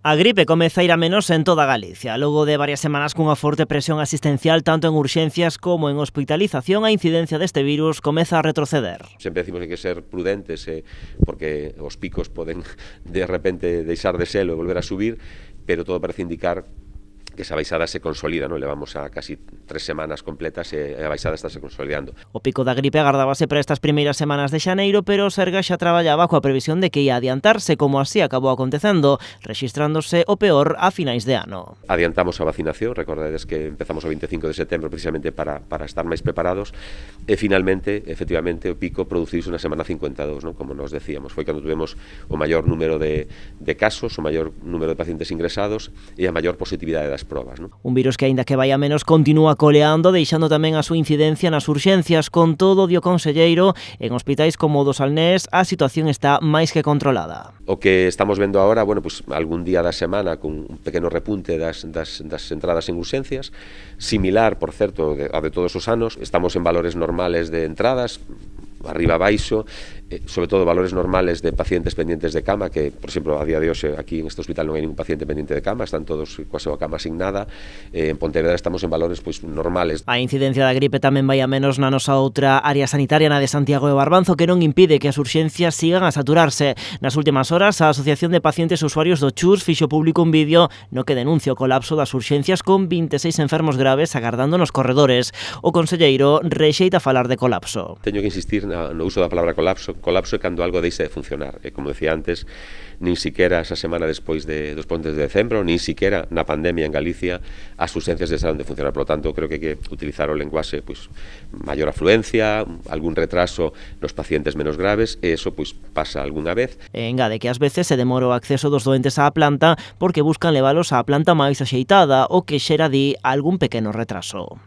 A gripe comeza a ir a menos en toda Galicia. Logo de varias semanas cunha forte presión asistencial tanto en urxencias como en hospitalización, a incidencia deste virus comeza a retroceder. Sempre decimos que hai que ser prudentes porque os picos poden de repente deixar de selo e volver a subir, pero todo parece indicar que esa baixada se consolida, non? Levamos a casi 3 semanas completas e a baixada está se consolidando. O pico da gripe agardábase para estas primeiras semanas de xaneiro, pero o Sergas xa traballaba coa previsión de que ia adiantarse, como así acabou acontecendo, rexistrándose o peor a finais de ano. Adiantamos a vacinación, recordades que empezamos o 25 de setembro precisamente para estar máis preparados, e finalmente, efectivamente, o pico produciuse na semana 52, non? Como nos decíamos, foi cando tuvemos o maior número de casos, o maior número de pacientes ingresados e a maior positividade das probas, non? Un virus que, aínda que vai a menos, continúa coleando, deixando tamén a súa incidencia nas urxencias. Con todo, dio conselleiro, en hospitais como o do Salnés a situación está máis que controlada. O que estamos vendo agora, bueno, pues algún día da semana con un pequeno repunte das entradas en urxencias, similar, por certo, a de todos os anos. Estamos en valores normales de entradas, arriba abaixo, sobre todo valores normales de pacientes pendientes de cama, que, por exemplo, a día de hoxe aquí en este hospital non hai ningún paciente pendiente de cama, están todos coa súa cama asignada. En Pontevedra estamos en valores pois normales. A incidencia da gripe tamén vai a menos na nosa outra área sanitaria, na de Santiago de Barbanzo, que non impide que as urxencias sigan a saturarse. Nas últimas horas, a Asociación de Pacientes Usuarios do CHUS fixo público un vídeo no que denuncia o colapso das urxencias con 26 enfermos graves agardando nos corredores. O conselleiro rexeita falar de colapso. Teño que insistir no uso da palabra colapso. Colapso é cando algo deixa de funcionar. E como decía antes, nin siquiera esa semana despois dos pontes de decembro, nin siquiera na pandemia en Galicia, as urxencias deixaron de funcionar. Por lo tanto, creo que hai que utilizar o lenguaxe, pois, maior afluencia, algún retraso nos pacientes menos graves, e eso pois pasa algunha vez. E engade que ás veces se demora o acceso dos doentes á planta porque buscan levalos á planta máis axeitada, o que xera, di, algún pequeno retraso.